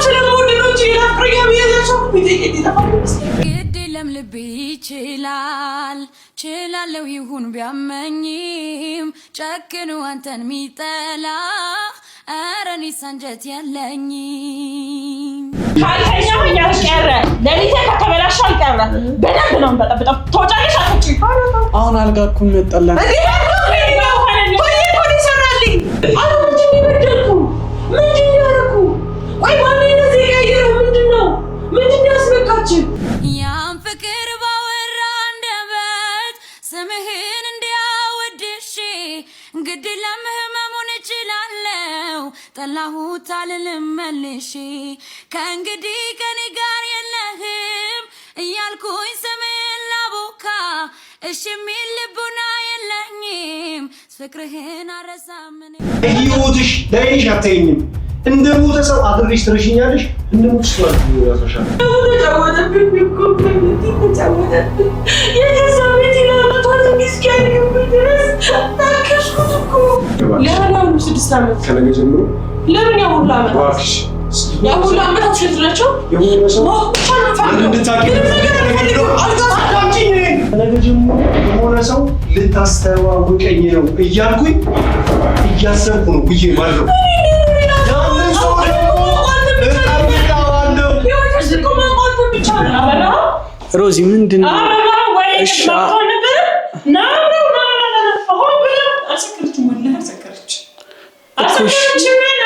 ስለምወደው እንጂ ለፍቅረኛ ብያዛቸው ቢጠይቅ ይጠፋል። ግድለም ልብ ይችላል ችላለው ይሁን ቢያመኝም ጨክኑ አንተን ሚጠላ አረኒ ሰንጀት ያለኝም ካልተኛው ያስቀረ ለሊት ከተበላሽ አልቀረ በደንብ ነው በጣም ተወጫለሽ አትጪ አሁን አልጋኩን መጣላ ያን ፍቅር ባወራ አንደበት ስምህን እንዲያወድሽ ግድ ለምህመሙን እችላለሁ ጠላሁት አልልም መልሼ ከእንግዲህ ከኔ ጋር የለህም እያልኩኝ ስምህን ላቦካ እሺ የሚል ልቡና የለኝም ፍቅርህን አረሳምን ይሁትሽ ዳይሽ አትይኝም እንደ ሞተ ሰው አድርሽ ትረሽኛለሽ እንደሞት ስላል ያሳሻል ተወደብኝ የገዛቤት ይላል ሚስኪያን ድረስ ታከሽኩት እኮ ለምን 6 ዓመት ከነገ ጀምሮ ለምን ያሁላ ዓመት ዋክሽ ያሁላ ዓመት አትሽጥላቸው የሆነ ሰው ከነገ ጀምሮ የሆነ ሰው ልታስተዋውቀኝ ነው እያልኩኝ እያሰብኩ ነው ብዬ ማለት ነው ሮዚ ምንድነው? እሺ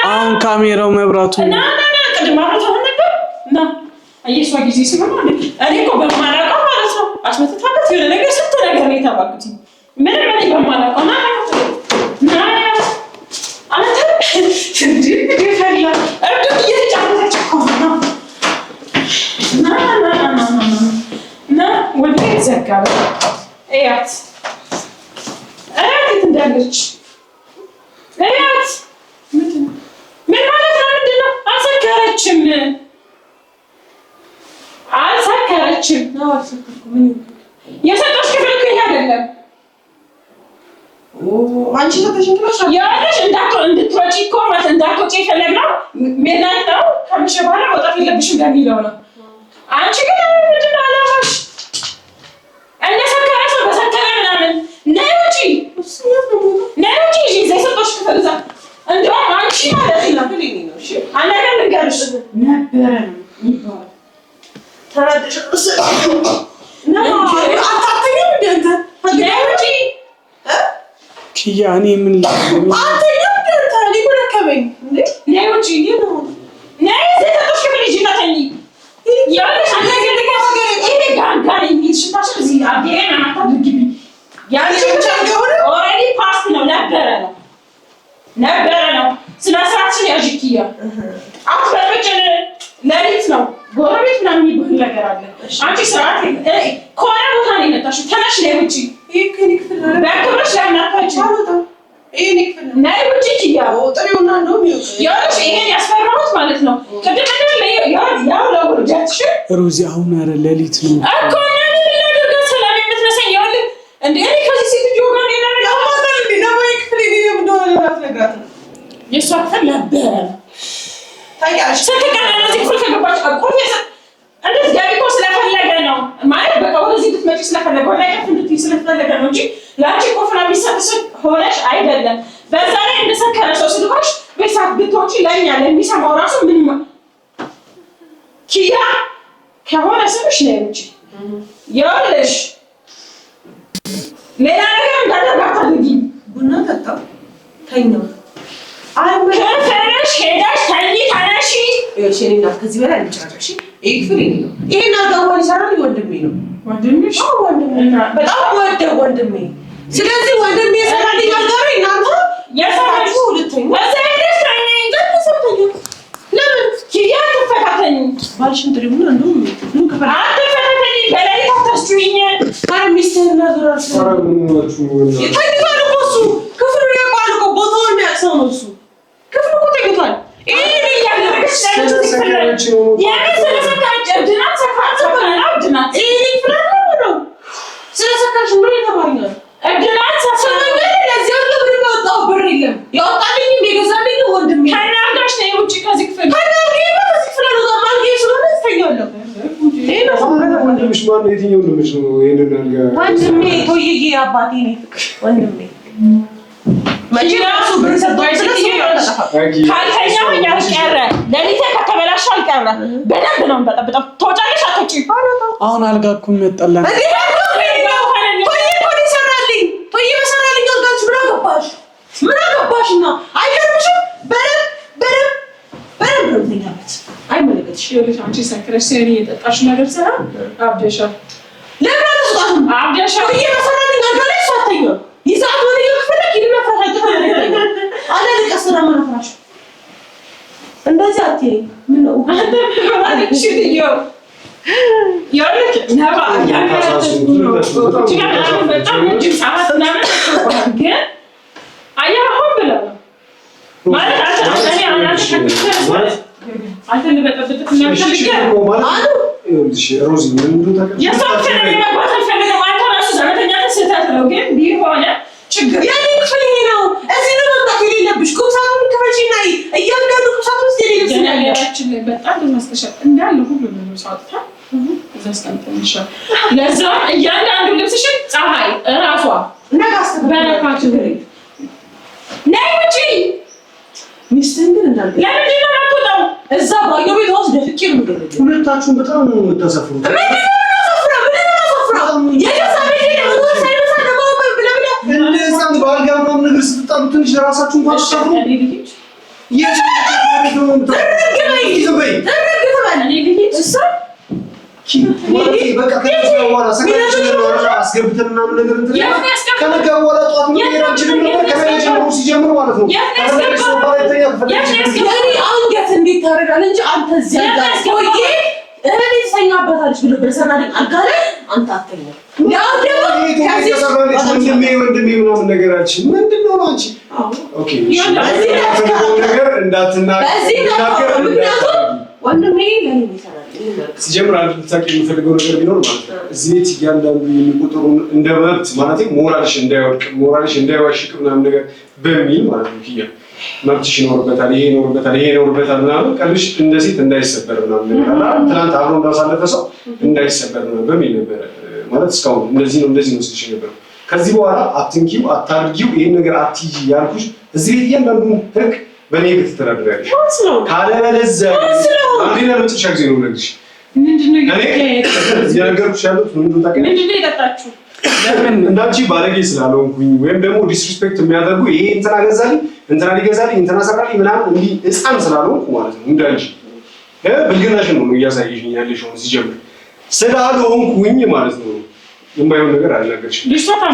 አሁን ካሜራው መብራቱ አየሷ ጊዜ ሲሆን እኔ እኮ በማላውቀው ማለት ነው አስመጥታበት የሆነ ነገር ስንት ነገር ነው የታባኩት ምንም እኔ በማላውቀው ና አንተ እንዴ ይፈላ እርዱ እየተጫወተች እኮ ነው ና ወደ ዘጋበ እያት እያት እንዳለች እያት ምን ማለት ነው? ምንድን ነው? አልሰከረችም የሰጠሽ ክፍል እኮ ይሄ አይደለም አንቺ ሰጠሽኝ ክፍል ያለሽ እንድትወጪ እኮ ማለት እንዳትወጪ የፈለግነው ሜላት ነው ከምሽ በኋላ መውጣት የለብሽም በሚለው ነው አንቺ ግን ምንድን ነው አላማሽ እንደሰከረ ሰው በሰከረ ምናምን ነይ ውጪ ይዤ የሰጠሽ ክፍል እዛ እንደውም አንቺ ማለት ነው አናገር ልንገርሽ ነበረ ነው ይባላል ተረድሽ ኪያ እኔ ምን ነበረ ነው ስነስርዓትሽን ያዥ ኪያ አትበጭን ለሊት ነው ጎረቤት ምናምን የሚባል ነገር አለ አንቺ ስርዓት ከሆነ ቦታ ነው የመጣሽው ተነሽ ነይ ውጪ በክብርሽ ለምን አታውጪም ነይ ውጪ ኪያ ጥሪውና እንደውም ያለሽ ይሄን ያስፈራሁት ማለት ነው ቅድም ያው ለውርጃትሽ ሮዚ አሁን ኧረ ሌሊት ነው እኮ ምን ላደርግ ሰላም የምትነሳኝ ይኸውልህ እንደ እኔ ከዚህ ሴትዮ ጋር የእሷ ክፍል ነበረ ታያለሽ ስትቀናነዚህ ክፍል ከገባች እንዴት ገቢ እኮ ስለፈለገ ነው ማለት በቃ ወደዚህ ልትመጪ ስለፈለገ ወደ ከፍ እንድትይ ስለፈለገ ነው እንጂ ለአንቺ ኮፍና ቢሰጥሽ ሆነሽ አይደለም በዛ ላይ እንደሰከረ ሰው ስልኮሽ ቤተሰብ ብትወጪ ለእኛ ለሚሰማው ራሱ ምን ኪያ ከሆነ ስምሽ ነው እንጂ ይኸውልሽ ሌላ ነገር እንዳደርጋት አድርጊ ቡና ጠጣሁ ተኛሁ ከፈለሽ ሄደሽ ተኝ ተነሺ እሺ ከዚህ በላይ ልጨርሽ ይሄ ክፍል ነው ይሄን አጋዋን ይሰራል ወንድሜ ነው ወንድምሽ ወንድሜ በጣም ወንድሜ ስለዚህ ወንድሜ ይሰራል ይጋጋሪ እናንተ የሰራችሁ ሁለተኛ ወሰደሽ ተኝ እንደሰጠኝ ለምን ኪያ ተፈታተኝ ባልሽን ጥሪውና እንደው ምን ከፈራ አትፈታተኝ በላይ ታስተሽኝ አረ ሚስቴና ዙራሽ አረ ምን ናችሁ ይታይታል እኮ እሱ ክፍሉ ያውቃል እኮ ቦታውን ያሰው ነው እሱ ክፍሉ እኮ ተይቷል ይሄ ያለሽ ስለሰካችሁ ስለሰካችሁ ድናት ሰካችሁ ነው ስለሰካችሁ ምን ተማሪኛል ድናት ሰካችሁ ለዚህ ሁሉ ብር ወጣው ብር የለም ያወጣልኝ የገዛልኝ ወንድሜ ከናጋሽ ነው ውጪ ከዚህ ክፍል ከናጋሽ ከዚህ ክፍል ማን የትኛው ወንድምሽ ነው ይሄንን አልጋ? ወንድሜ ቶይዬ አባቴ ነው ወንድሜ መጀመሪያው ብር ሰጥቶኝ ካልተኛው ያስቀረ ለሊት ከተበላሽ አልቀረ በደንብ ነው በጣም ተወጫለሽ አትጪ አሁን አልጋ እኮ መጣላን ቶይ በሰራልኝ አልጋችሁ ምን አገባሽና አይገርምሽም በደንብ ነው ተኛበት አይመለከትሽም ይኸውልሽ አንቺ ሰክረሽ ሲሪ የጠጣሽ ነገር ሰራ አብደሻል ለምን አትወጣም አብደሻል ቶይ በሰራልኝ አልጋ ላይ ሳተኛ ይዛት ወደ ይፈለክ ይመፍራሽ አይተፈለክ አለ ለቀሰራ ማፍራሽ እንደዚህ አትይ ምን ነው አንቺ ልጅዮ ያለች ነባ ያከራተሽ ነው ጭቃ በጣም እጅግ ሰዓት ምናምን ግን አያሆን ብለ ማለት እኔ አንተ ልበጠብጥ ሮዚ ምን እንደሆነ የሰውከኝ የመባተል ፈልገው አንተ ራሱ ዘመተኛ ተስተት ነው ግን ቢሆን ችግር ያኔ ክፍል ይሄ ነው እዚህ ነው መጣት የሌለብሽ ቁሳቱን ከመጪና እያንዳንዱ ቁሳቱ ውስጥ የሌለብሽ ነገራችን ላይ በጣም ለማስተሻል እንዳለ ሁሉ ነው ሳውጣ እዛ አስቀምጠንሻል ለዛ እያንዳንዱ ልብስሽን ፀሐይ እራሷ ነጋስ በረካቱ ነይ ውጪ ሚስትህን ግን እንዳለ ለምንድን ነው የማትወጣው እዛ ባዮ ቤት ውስጥ ደፍቄ ነው የምገለኝ ሁለታችሁም በጣም ነው የምታሰፍሩት እንደዛም በአልጋ ምናምን ነገር ስትጣሉ ትንሽ ለራሳችሁ እንኳን አታፍሩ አስገብተን ምናምን ነገር ከነጋ በኋላ ጠዋት ሄዳችንም ነበር ከነጋ ጀምሮ ሲጀምር ማለት ነው አንገት እንዴት ታደርጋለህ እንጂ አንተ እዚያ ጋር ቆይ እኔ ሰኛበታለች ብሎ በሰራልኝ አልጋ ላይ አንተ አትተኛም ያው ደግሞ ከዚህ ወንድሜ ምናምን ነገር አልችል ምንድነው ነው አንቺ ኦኬ ነገር እንዳትናገር ወንድሜ ለኔ ይሰራል ሲጀምር አንድ ልታቂ የሚፈልገው ነገር ቢኖር ማለት ነው እዚህ ቤት እያንዳንዱ የሚቆጠሩ እንደ መብት ማለት ሞራልሽ እንዳይወድቅ ሞራልሽ እንዳይዋሽቅ ምናምን ነገር በሚል ማለት ነው ኪያ መብትሽ ይኖርበታል ይሄ ይኖርበታል ምናምን ቀልሽ እንደ ሴት እንዳይሰበር ምናምን ነገር አላ ትናንት አብሮ እንዳሳለፈ ሰው እንዳይሰበር ምናምን በሚል ነበር ማለት እስካሁን እንደዚህ ነው ስልሽ ነበር ከዚህ በኋላ አትንኪው አታርጊው ይሄን ነገር አትይጂ ያልኩሽ እዚህ ቤት እያንዳንዱ ህግ በኔ ቤት ተደረደረሽ ካለበለዚያ አንዴና ለመጨረሻ ጊዜ ነው ነገርሽ ምንድነው ያገርኩሽ ያለው ምንድነው የጠጣችሁ እንዳንቺ ባለጌ ስላልሆንኩኝ ወይም ደግሞ ዲስሪስፔክት የሚያደርጉ ይሄ እንትና ገዛልኝ እንትና ሊገዛልኝ እንትና ሰራልኝ ምናምን እንዲህ ህፃን ስላልሆንኩ ማለት ነው እንዳንቺ ብልግናሽን ነው እያሳየሽኝ ያለሽው ሲጀምር ስላልሆንኩኝ ማለት ነው የማይሆን ነገር አልናገርሽም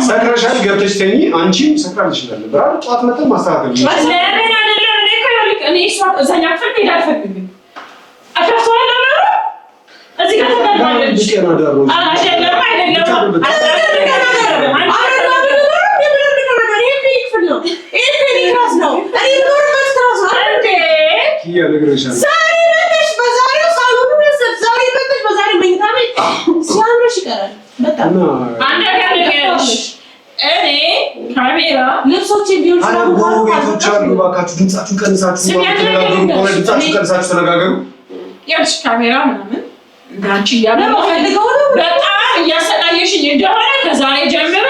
ሰክረሻል ገብተሽ ተኚ አንቺም ሰክራልሽ ነበር አይደል ጧት መተን ማስተካከል ነው ለምን አይደለም እኔ እኮ ያልክ እኔ እሷ እዛኛ ክፍል ሄዳ አልፈልግም አከፍቷል ለምን እዚህ ጋር ተባለች ካሜራ ምናምን እንዳንቺ ያለው በጣም እያሰቃየሽኝ እንደሆነ ከዛሬ ጀምሮ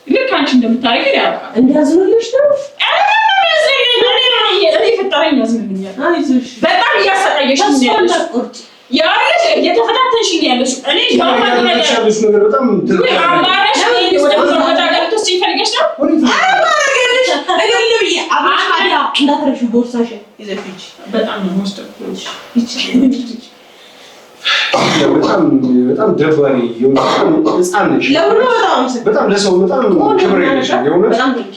ልክ አንቺ እንደምታረጊ ያውቃል እንዲያዝኑልሽ ነው እኔ ፈጣሪኝ ያዝኑልኛል በጣም እያሰቃየሽኝ ነው ያለሽ የተፈታተንሽኝ ያለሽ እኔ ያማኝ ነገር በጣም አማራሽ ወደ ወጣ ገብቶ ሲፈልገሽ ነው አማራሽ እገልብዬ አባሻዳ እንዳትረሹ ቦርሳሽ ይዘፍጭ በጣም ነው ወስደው በጣም ደባሪ ህፃን ነሽ በጣም ለሰው በጣም ክብር ያለሽ የሆነ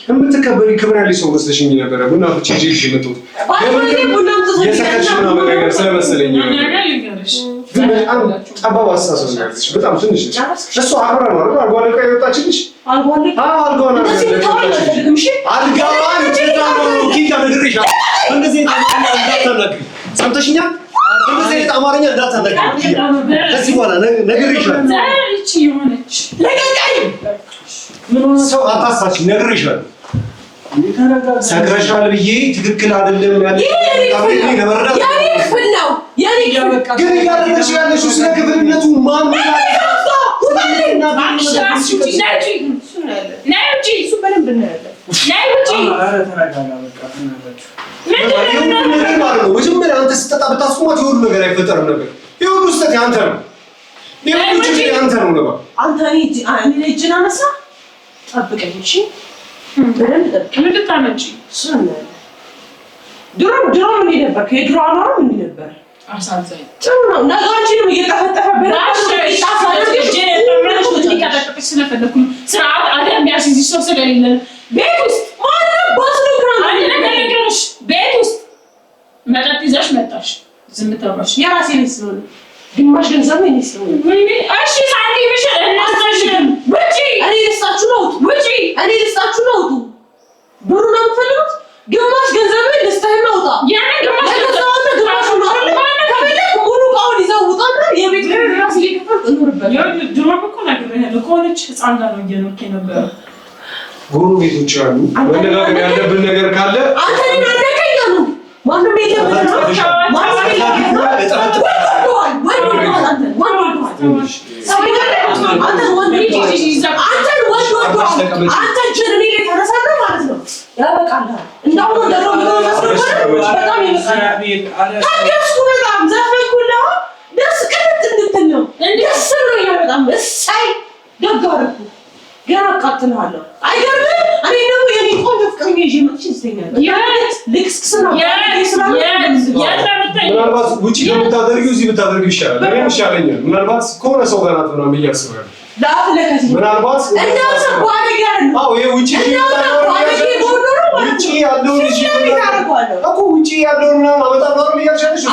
የምትከበሪ ክብር ያለሽ ሰው መስለሽኝ ነበረ ቡና ፍቼ ይዤሽ የመጣሁት የሰከችሽ ምናምን ነገር ስለመሰለኝ ግን በጣም ጠባብ አስተሳሰብ ነው ያለሽ በጣም ትንሽ ነሽ እሱ አብራ ነው አይደል አልጋ ላይ የወጣችልሽ አልጋዋን ኪካ ነግሬሻ እንደዚህ እንዳታናግሪ ሰምተሽኛል እንደዚህ አይነት አማርኛ እንዳታናግሪ ከዚህ በኋላ ነግሬሻለሁ ዛሬች ይሆነች ለቀቀኝ ምን ሆነ ሰው አታሳች ነግሬሻለሁ ሰክረሻል ብዬ ትክክል አይደለም ያለ የኔ ክፍል ነው የኔ ግን እያደረግሽ ያለሽው ስለ ክፍልነቱ ማን መጀመሪያ አንተ ስትጠጣ ብታስቆማት የሁሉ ነገር አይፈጠርም ነበር። የሁሉ ስህተት ያንተ ነው። የሁሉ ችግር ያንተ ነው ነበር። አንተ እኔ እጅን አነሳ ጠብቀኝ እሺ። በደንብ ጠብቀኝ። ምን ልታመጪ? ድሮ ምን ነበር? ከድሮ አኗር ምን ነበር? አሳዛኝ ጥሩ ነው። ነገሮችንም እየተፈጠፈ ስርዓት አደም የሚያስይዝ ሰው ስለሌለ ቤት ውስጥ ቤት ውስጥ መጠጥ ይዘሽ መጣሽ። ዝም ተባልሽ። የራሴ ልጅ ስለሆነ ግማሽ ገንዘብ እኔ ስለሆነ እሺ ሳንቲምሽ እናስተሽም ውጪ። እኔ ልስጣችሁ ነው ውጪ። እኔ ልስጣችሁ ነው ብሩ ነው የምትፈልጉት? ግማሽ ገንዘብ ልስጥህና ውጣ። ያኔ ግማሽ ገንዘብ ግማሽ ነው አይደል? ከፈለክ ሙሉ እቃውን ይዘው ውጣና የቤት ኪራይ ራስ እየከፈልክ እኖርበት። ድሮ እኮ ነግሬሃለሁ። ከሆነች ህፃን ጋር ነው እየኖርክ የነበረው። ጎረቤቶች አሉ። መነጋገር ያለብን ነገር ካለ አንተ ምን አደረከኝ ነው? ማንም የለም ነው ገና አቃጥልሃለሁ። አይገርምም? እኔ ደግሞ የኔ ቆንጆ ፍቅረኛ ይዤ መጥቼ ይስተኛል። ምናልባት ውጪ ከምታደርጊው እዚህ ብታደርጊው ይሻላል። እኔም ይሻለኛል። ምናልባት ከሆነ ሰው ጋር ናት ምናምን ብዬ አስባለሁ። ምናልባት ውጪ ያለውን እኮ ውጪ ያለውን ምናምን አመጣለሁ አይደል እያልሻለሽ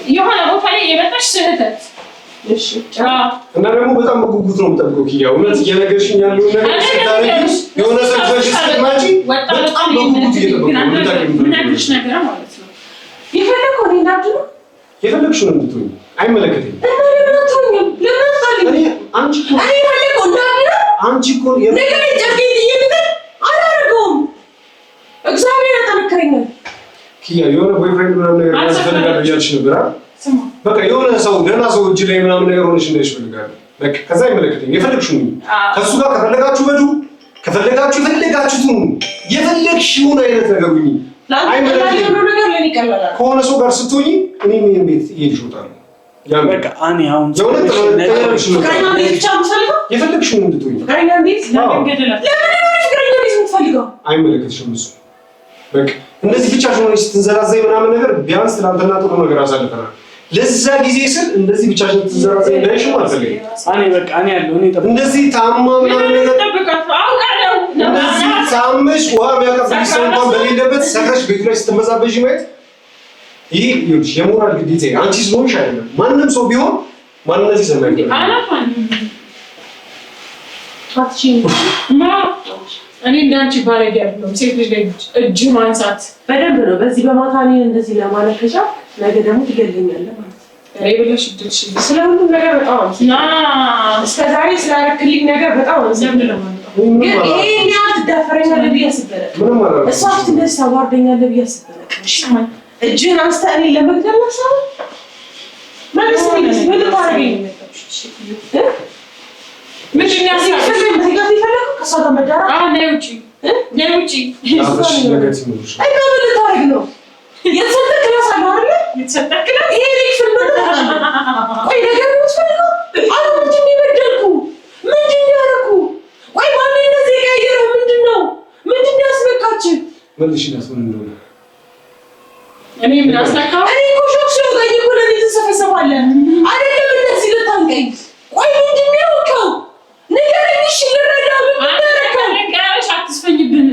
የሆነ ቦታ ላይ የመጣሽ ስህተት እና ደግሞ በጣም በጉጉት ነው የምጠብቀው። ኪያ እውነት እየነገርሽኝ ያለውን ነገር ስታረጊ የሆነ ሰብሰሽ ስትመጪ በጣም በጉጉት እየጠበቅኩ ነው። ምናግርሽ ነገር ማለት ነው የፈለከው እኔ እንዳትሉ የፈለግሽውን እንድትሆኝ አይመለከተኝም። አንቺ እኮ ነገር ጀርጌ አላደርገውም። እግዚአብሔር ያጠነክረኛል። ኪያ የሆነ ቦይፍሬንድ ምናምን ነገር ያስፈልጋል እያልሽ ነበር አይደል? በቃ የሆነ ሰው ደህና ሰው እጅ ላይ ምናምን ነገር ሆነሽ እንደሽ ፈልጋለሁ። በቃ ከዛ አይመለከተኝም። የፈለግሽውን ከሱ ጋር ከፈለጋችሁ በዱ ከፈለጋችሁ የፈለጋችሁትን የፈለግሽውን አይነት ነገር ሁኚ። አይመለከተኝም። ነገር ለኔ ይቀላል። ከሆነ ሰው ጋር ስትሆኚ እኔ ምን ቤት እየሄድሽ እወጣለሁ። ያን በቃ እኔ አሁን የፈለግሽውን እንድትሆኚ አይመለከትሽም እሱ። በቃ እንደዚህ ብቻሽን ሆነሽ ስትንዘራዘይ ምናምን ነገር ቢያንስ ትናንትና ጥሩ ነገር አሳልፈናል። ለዛ ጊዜ ስል እንደዚህ ብቻሽን ስትንዘራዘይ እንዳይሽም አልፈልግም። እኔ በቃ እኔ ያለው እኔ እንደዚህ ታማ ምናምን ነገር እንደዚህ ታመሽ ውሃ የሚያቀብልሽ ሰው እንኳን በሌለበት ሰክረሽ ቤቱ ላይ ስትመዛበዥ ማየት ይህ ይኸውልሽ የሞራል ግዴታ አንቺ ስለሆንሽ አይደለም። ማንም ሰው ቢሆን ማንነት ይሰማል። እኔ እንዳንቺ ባለጌ አይደለም። ሴት ልጅ ላይ እጅ ማንሳት በደንብ ነው። በዚህ በማታ እኔን እንደዚህ ለማለት ከቻልክ ነገ ደግሞ ትገለኛለህ ማለት ነው። እኔ ብለሽ እድልሽ ስለሁሉም ነገር በጣም እስከ ዛሬ ስላደረክልኝ ነገር በጣም ግን ይሄን ያህል ትዳፈረኛለህ ብዬ አስቤ ነበር። እሷ ፊት እንደዚህ ታዋርደኛለህ ብዬ አስቤ ነበር። እጅህን አንስተህ እኔን ለመግደል ነው ሰው ማለት ነው። ምን ልታደርገኝ ነው? ምንድን ነው ያሳየው? ከሷ ጋር መዳራት ነይ ውጪ ነይ ውጪ እና ምን ልታደርግ ነው? የተሰጠህ ክላስ አለ አይደል? የተሰጠህ ክላስ ይሄ ልጅ ቆይ ነገር ነው የምትፈልገው? አሁን ምንድን ነው የበደልኩ? ምንድን ነው ያደረኩ? ቆይ ማነው እንደዚህ የቀየረው? ምንድን ነው ያስነካችህ? መልሽላት ምን እንደሆነ እኔ ምን አስነካው? እኔ እኮ ሾክ ሲወጋኝ እኮ ለምን ትሰፈሰፋለህ? አይደለም እንደዚህ ልታንቀኝ። ቆይ ምንድን ነው ያልከው? ንገረኝ እሺ ልረዳ። ንገረሽ አትስፈኝብን።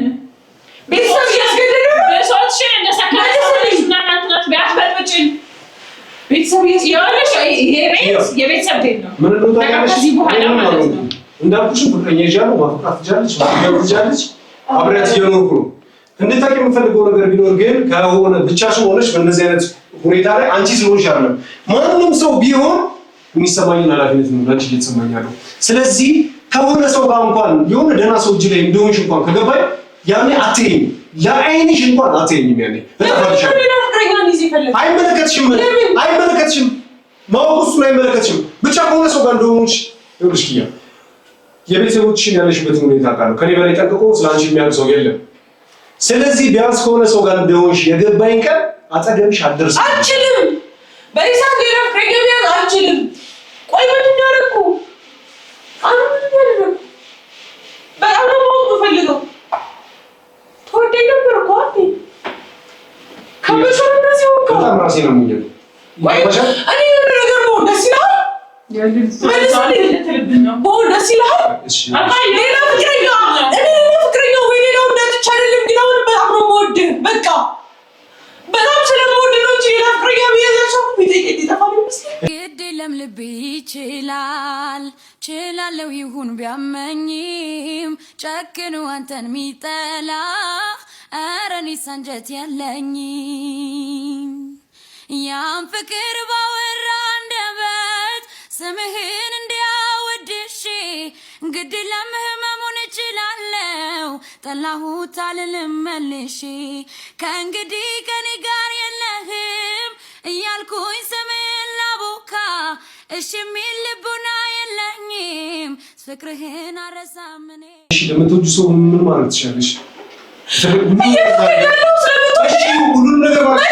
ቤተሰብ እያስገደደ ነው። በሰዎችሽን እንደሰከረሽ እናንተናት ቢያትበጥብጭን ቤተሰብ እያስገደደሽ ይሄ ቤት የቤተሰብ ቤት ነው። ምን ነው ታውቂያለሽ? ከዚህ በኋላ ማለት ነው እንዳልኩሽ ፍቅረኛ ይዣለሁ። ማፍቃት ትችላለች፣ ማፍቀር ትችላለች። አብሬያት እየኖርኩ ነው። እንድታውቂ የምፈልገው ነገር ቢኖር ግን ከሆነ ብቻሽን ሆነሽ በእነዚህ አይነት ሁኔታ ላይ አንቺ ስለሆንሽ አይደለም ማንንም ሰው ቢሆን የሚሰማኝን ኃላፊነት ነው አንቺ እየተሰማኝ ያለው። ስለዚህ ከሆነ ሰው ጋር እንኳን የሆነ ደህና ሰው እጅ ላይ እንደሆንሽ እንኳን ከገባኝ ያኔ አትይኝ፣ ለአይንሽ እንኳን አትይኝም። ያኔ አይመለከትሽም፣ ማወቅ እሱን አይመለከትሽም። ብቻ ከሆነ ሰው ጋር እንደሆንሽ ይኸውልሽ ኪያ፣ የቤተሰቦችሽን ያለሽበትን ሁኔታ አውቃለሁ። ከኔ በላይ ጠንቅቆ ስለ አንቺ የሚያውቅ ሰው የለም። ስለዚህ ቢያንስ ከሆነ ሰው ጋር እንደሆንሽ የገባኝ ቀን አጠገብሽ አልደርስም። አልችልም፣ በኢሳት ሌላ ፍቅረኛ አልችልም። ቆይ ምን እንዳደረኩ በጣም ነው ማወቅ የምፈልገው። ተወደኝ ነበር እኮ ከበሰው እንደዚህ ሆንኩ። በጣም ራሴ ነው የሚለው እኔ ነገር ነው ደስ ይላል። ደስ ይላል። ሌላ ፍቅረኛ ወይ ሌላ እንዳትቻ አይደለም ግን አሁን በጣም ነው የምወድህ። በቃ በጣም ስለምወድህ ነው እንጂ ሌላ ፍቅረኛ ቢያዛቸው ቢጠይቀኝ ይጠፋል ይመስላል። ግድ የለም ልብ ይችላል ችላለው ይሁን ቢያመኝም ጨክኑ አንተን ሚጠላ ኧረ እኔስ አንጀት የለኝም። ያን ፍቅር ባወራ አንደበት ስምህን እንዲያወድሽ ግድ የለም ህመሙን እችላለሁ ጠላሁት አልልም መልሼ ከእንግዲህ ከኔ ጋር የለህም እያልኩኝ ስምህን ላቦካ እሺ የሚል ልቡና የለኝም ፍቅርህን አረሳም እኔ። እሺ ለምትወጂው ሰው ምን ማለት ትችላለሽ? ሁሉን ነገር ማለት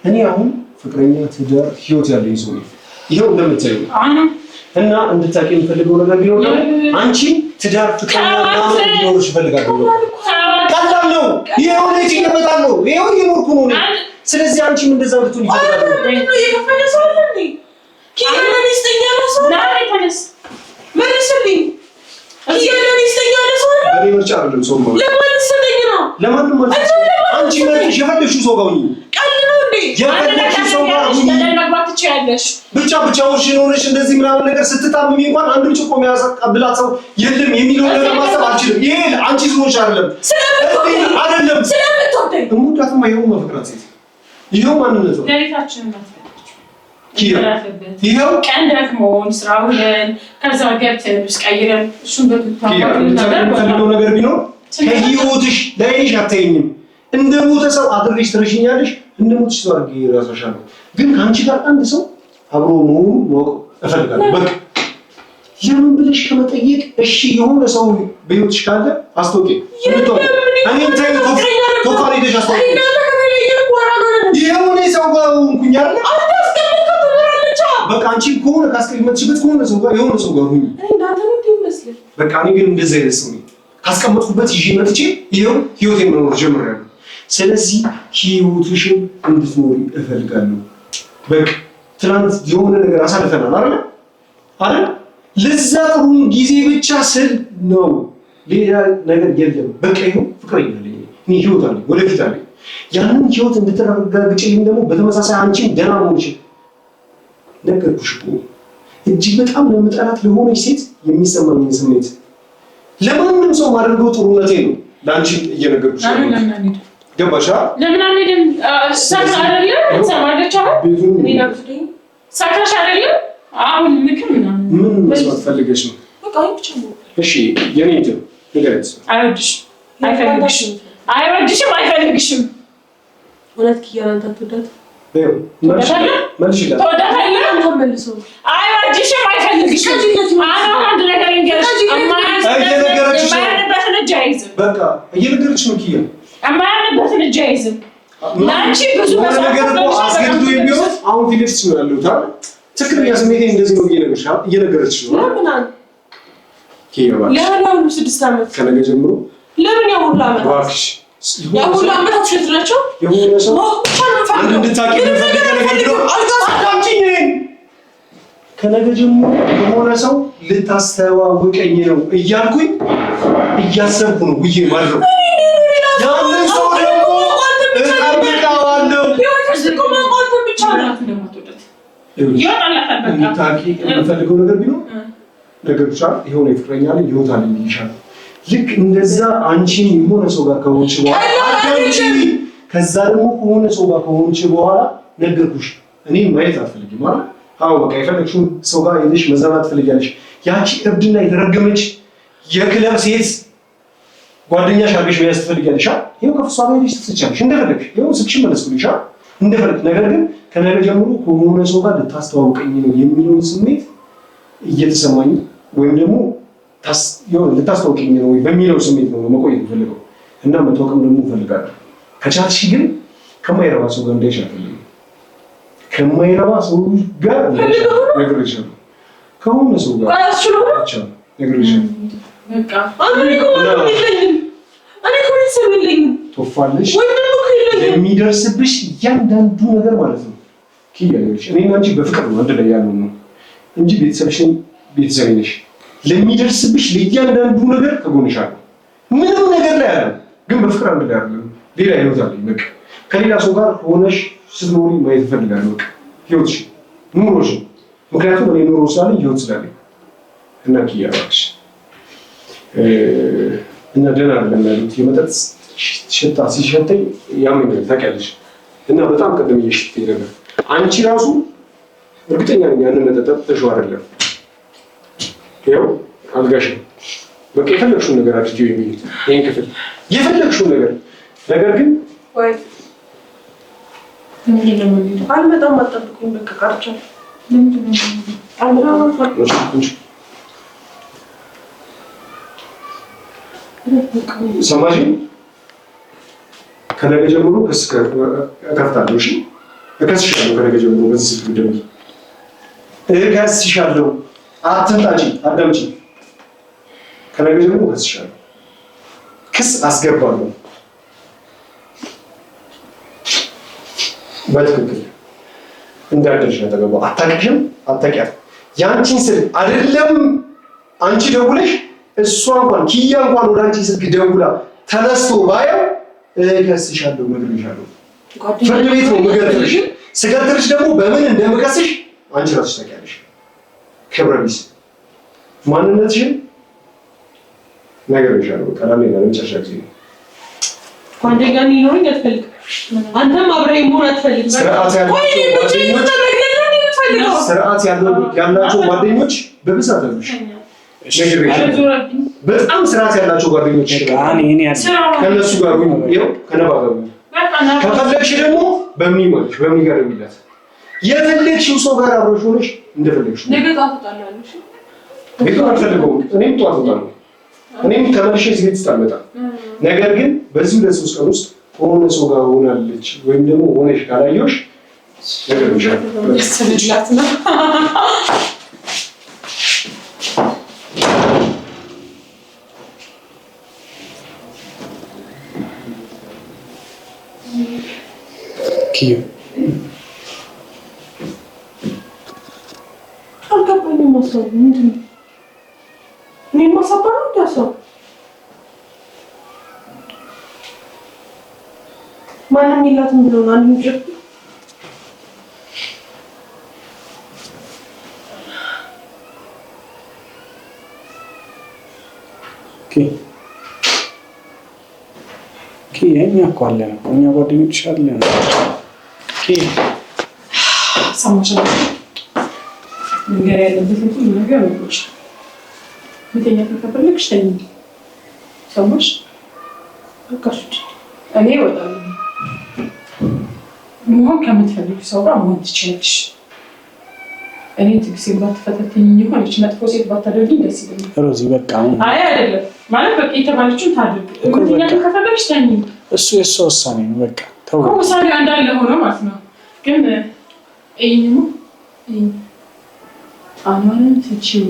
እኔ አሁን ፍቅረኛ ትዳር ህይወት ያለኝ ሰው ነኝ። ይሄው እንደምታየው እና እንድታውቂ የምፈልገው ነገር ቢሆን አንቺ ትዳር ፍቅረኛ ምናምን እንዲኖርሽ እፈልጋለሁ። ቀላል ነው። ይሄው ነው ይችላልው። ይሄው እየኖርኩ ነው። ስለዚህ አንቺም እንደዛ ልትሆን ይፈልጋለሁ። አንቺ መልክሽ የፈለግሽው ሰው ጋር ሁኚ። የፈለግሽው ሰው ጋር ሁኚ። ብቻሽን ሆነሽ እንደዚህ ምናምን ነገር ስትታመሚ እንኳን አንድ ብቻ የሚያቀብላት ሰው የለም የሚለው ነገር ማሰብ አልችልም። ይሄ አንቺ ስለሆንሽ አይደለም ስለምትወደኝ እሙዳትማ ይኸው መፍቅራት ሴት ይኸው ማንነት ነው። ይኸው ቀን ደግሞ ስራውን ከዛ ገብተን ስቀይረን እሱን በትታው ነገር ቢኖር ከህይወትሽ ለይሽ አትይኝም። እንደ ሞተ ሰው አድርገሽ ትረሽኛለሽ። እንደ ሞትሽ ሰው አድርጌ እራሳሻለሁ። ግን ከአንቺ ጋር አንድ ሰው አብሮ መሆኑን ማወቅ እፈልጋለሁ። በቃ ለምን ብለሽ ከመጠየቅ እሺ የሆነ ሰው በህይወትሽ ካለ አስተውቂ። እኔም ታይ ቶፋሪ ደሽ አስተውቂ። የሆነ ሰው ጋር ሆንኩኝ አይደል? በቃ አንቺ ከሆነ ካስቀመጥሽበት ከሆነ ሰው ጋር የሆነ ሰው ጋር ሁኚ። በቃ እኔ ግን እንደዚህ አይነት ሰው ነኝ። ካስቀመጥኩበት ይዤ መጥቼ ይሄው ህይወቴን መኖር ጀምሬያለሁ። ስለዚህ ህይወትሽን እንድትኖሪ እፈልጋለሁ። በቃ ትናንት የሆነ ነገር አሳልፈናል አይደል? ለዛ ጥሩ ጊዜ ብቻ ስል ነው ሌላ ነገር የለም። በቃ ይሄው ፍቅረኛ ነኝ እኔ ህይወት አለኝ፣ ወደፊት አለኝ። ያንን ህይወት እንድትረጋግጪልኝ ደግሞ በተመሳሳይ አንቺን ደህና መሆንሽ ነገርኩሽ እኮ። እጅግ በጣም ለምጠላት ለሆነች ሴት የሚሰማኝ ስሜት ለማንም ሰው ማድረገው ጥሩነቴ ነው። ላንቺ እየነገርኩሽ ነው። ገባሽ? ለምን አንሄድም? ሰክራ አይደለም ሰማለች። አሁን እኔና ትደኝ ሰክራሽ አይደለም። አሁን ምክም ምናምን ምን መስማት ፈልገሽ ነው? በቃ ይችላል። እሺ የኔ እንትን ንገረኝ። አይፈልግሽም። እውነት ኪያራን ታትወዳት መልሽላት። ተወዳታለህ? መልሰው አይወድሽም፣ አይፈልግሽም። አንድ ነገር እንገርሽ በቃ እየነገረች ነው ኪያ። እማያንበትን እጅ አይዝም። ላንቺ ብዙ ነገር ነው አስገድዶ የሚሆን አሁን ፊልምስ ነው ያለው ታዲያ ትክክለኛ ስሜቴ እንደዚህ ነው እየነገረች ነው። ለምን ኪያ ባክሽ ለምን 6 ዓመት ከነገ ጀምሮ ለምን ያሁላ ዓመት ባክሽ ያሁላ ዓመት አትሽትላቸው የሆነ ሰው አንድ እንድታቂ የምፈልግ ነገር ነው። አልጋሳዳምጪኝ ከነገ ጀምሮ የሆነ ሰው ልታስተዋውቀኝ ነው እያልኩኝ እያሰብኩ ነው ብዬ ማለት ነው። ያንን ሰው ደግሞ ይወጣላታል። በቃ ታቂ የምፈልገው ነገር ቢኖር ነገሮች የሆነ ፍቅረኛ ላይ ይወጣል ይሻል። ልክ እንደዛ አንቺን የሆነ ሰው ጋር ከሆንሽ በኋላ ከዛ ደግሞ ከሆነ ሰው ጋር ከሆንሽ በኋላ ነገርኩሽ፣ እኔ ማየት አትፈልጊም ማለት አዎ፣ በቃ የፈለግሽውን ሰው ጋር ሄደሽ መዝናናት ትፈልጊያለሽ። ያቺ እብድና የተረገመች የክለብ ሴት ጓደኛሽ አድርገሽ መያዝ ትፈልጊያለሽ። ይኸው ከፍሷ ጋር ሄደሽ ትስቻለሽ እንደፈለግሽ። ይኸው ስልክሽን መለስኩልሽ እንደፈለግሽ። ነገር ግን ከነገ ጀምሮ ከሆነ ሰው ጋር ልታስተዋውቀኝ ነው የሚለውን ስሜት እየተሰማኝ ወይም ደግሞ ልታስተዋውቀኝ ነው በሚለው ስሜት ነው መቆየት የምፈልገው እና መታወቅም ደግሞ እፈልጋለሁ። ከቻልሽ ግን ከማይረባ ሰው ጋር እንዳይሽ አልፈልግም። ከማይረባ ሰው ጋር ነግሬሻለሁ። ከሆነ ሰው ጋር ነግሬሻለሁ። በቃ ቶፋለሽ የሚደርስብሽ እያንዳንዱ ነገር ማለት ነው። ኪያለሽ እኔና አንቺ በፍቅር ነው አንድ ላይ ያለው ነው እንጂ ቤተሰብሽን ቤተሰቤ ነሽ። ለሚደርስብሽ ለእያንዳንዱ ነገር ከጎንሻለሁ። ምንም ነገር ላይ አለ ግን በፍቅር አንድ ላይ ያለው ሌላ ህይወት አለኝ። በቃ ከሌላ ሰው ጋር ሆነሽ ስትኖሪ ማየት እፈልጋለሁ። በቃ ህይወትሽ ኑሮሽ፣ ምክንያቱም እኔ ኑሮ ስላለኝ ህይወት ስላለኝ እና ኪያለሽ እና ደህና አይደለም ያሉት የመጠጥ ሽታ ሲሸተኝ ያመኛል ታውቂያለሽ። እና በጣም ቀደም እየሽተኝ ነበር። አንቺ ራሱ እርግጠኛ ነኝ ያንን መጠጥ ጠጥተሽው አይደለም። ይኸው አልጋሽ በቃ የፈለግሽውን ነገር አድርጊው የሚሉት ይሄን ክፍል የፈለግሽውን ነገር ግን ወይ አልመጣም አትጠብቁኝ። በቃ ቀርቻለሁ። ሰማሽ? ከነገ ጀምሮ ክስ እከፍታለሁ። እሺ እከስሻለሁ። ከነገ ጀምሮ በዚህ ስልክ ደውዬ እከስሻለሁ። አትምጣጪ፣ አዳምጪ። ከነገ ጀምሮ እከስሻለሁ። ክስ አስገባለሁ። በትክክል እንዳደረሽ ነው ተገባው። አታውቂሽም፣ አታውቂያትም። ያንቺን ስልክ አይደለም አንቺ ደውለሽ እሷ እንኳን ኪያ እንኳን ወደ አንቺ ስልክ ደውላ ተነስቶ ባየው እከስሻለሁ፣ እነግርሻለሁ። ፍርድ ቤት ነው የምገትርሽ። ስገትርሽ ደግሞ በምን እንደምከስሽ አንቺ ራስሽ ታውቂያለሽ። ክብረ ቢስ ማንነትሽን እነግርሻለሁ። በቃ ለመጨረሻ ጊዜ ነው። ጓደኛ እንዲኖረኝ አትፈልግም። አንተም አብረኸኝ መሆን አትፈልግም። ስርዓት ያላቸው ጓደኞች በብዛት አሉሽ። በጣም ስርዓት ያላቸው ጓደኞች ከነሱ ጋር ከነባገሩ ከፈለግሽ ደግሞ በሚሞች በሚገርምለት የፈለግሽው ሰው ጋር አብረሽ ሆነሽ እንደፈለግሽ ነገ ጧት ትወጣለሽ። ቤቱ አልፈልገውም። እኔም ጧት እወጣለሁ። እኔም ተመልሼ እዚህ ቤት ውስጥ አልመጣም። ነገር ግን በዚህ 2-3 ቀን ውስጥ ከሆነ ሰው ጋር ሆናለች ወይም ደግሞ ሆነሽ ካላየሁሽ ነገር ይሻላል። አልገባኝም። ማሰብ ምንድን ነው? እኔ ማሳባ ነው እንዳሰብ ማንም የላትም ብሎ ነው አንድ ምድር እኛ እኮ አለን እኮ እኛ ጓደኞች አለን። ሰማሽ ነገር ያለበት ሁሉ ነገር ነው። መተኛት ከፈለግሽ ተኝ። ሰማሽ? በቃሽ። እኔ እወጣለሁ። መሆን ከምትፈልጊው ሰው ጋር መሆን ትችላለሽ። እኔ ትግስት ባትፈተተኝ ይሆንሽ መጥፎ ሴት ባታደርጊኝ ደስ ይለኛል። ሮዚ በቃ አይ አይደለም ማለት በቃ የተባለችውን ታድርግ። መተኛት ከፈለግሽ ተኝ። እሱ የእሷ ውሳኔ ነው። በቃ ተው። ውሳኔው እንዳለ ሆኖ ማለት ነው። ግን እይኝማ አኗንን ትችው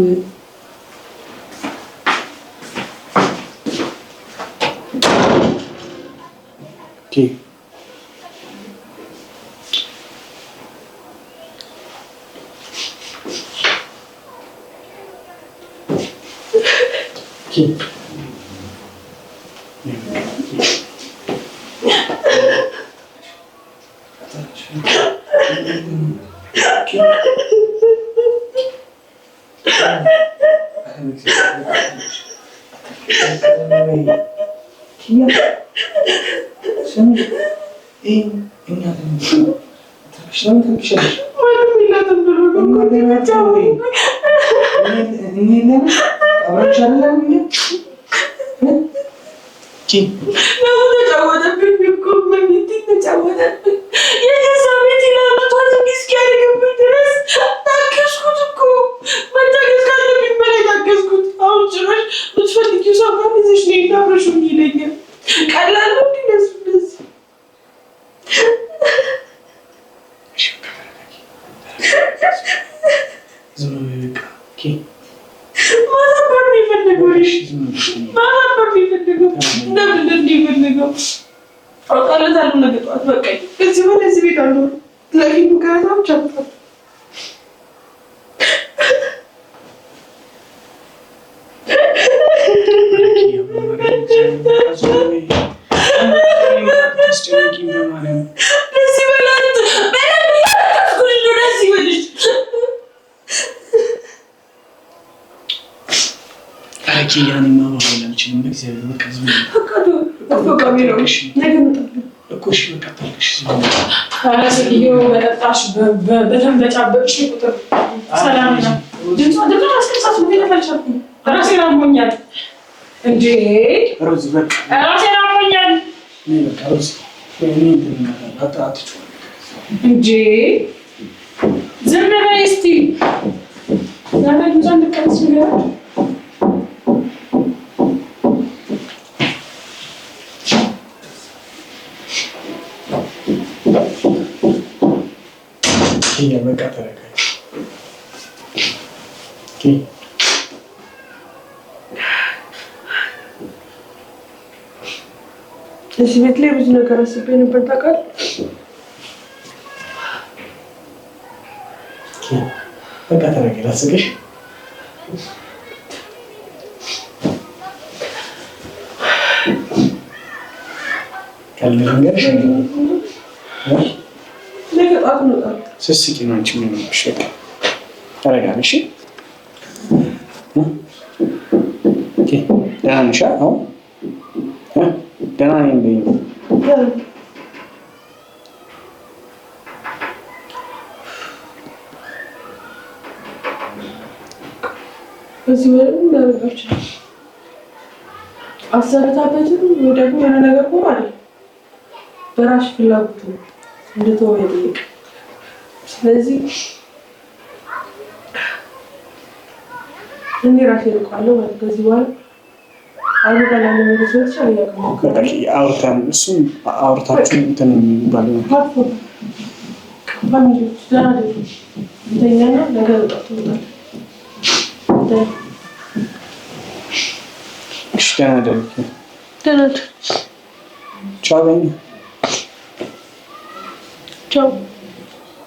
እዚህ ቤት ላይ ብዙ ነገር አስቤ ነበር ታውቃለህ። በቃ ተረጋጊ። ላስቅሽ ካልነገርሽ ነገ ጠዋት እንወጣለን። ስስቂ ነው አንቺ ምን ሆነሽ? በቃ ተረጋጊ እሺ። ደህና ነሽ? አሁን ደህና ነኝ በይኝ። በዚህ ወር እንዳረጋችሁ አሰረታበትም ወይ ደግሞ የሆነ ነገር ቆም አለ በራሽ ፍላጎት ነው እንደተወው ይጠይቅ። ስለዚህ እኔ ራሴ ልቋለሁ ማለት ከዚህ በኋላ አልጋላ ነው ሰዎች አያውቁም። አውርታን እሱም አውርታችሁ እንትን የሚባለው ታፎ ባንጂ ዛሬ እንደኛና ነገር ወጣው እሺ ደህና ደሩ። ደህና ቻው በይኝ። ቻው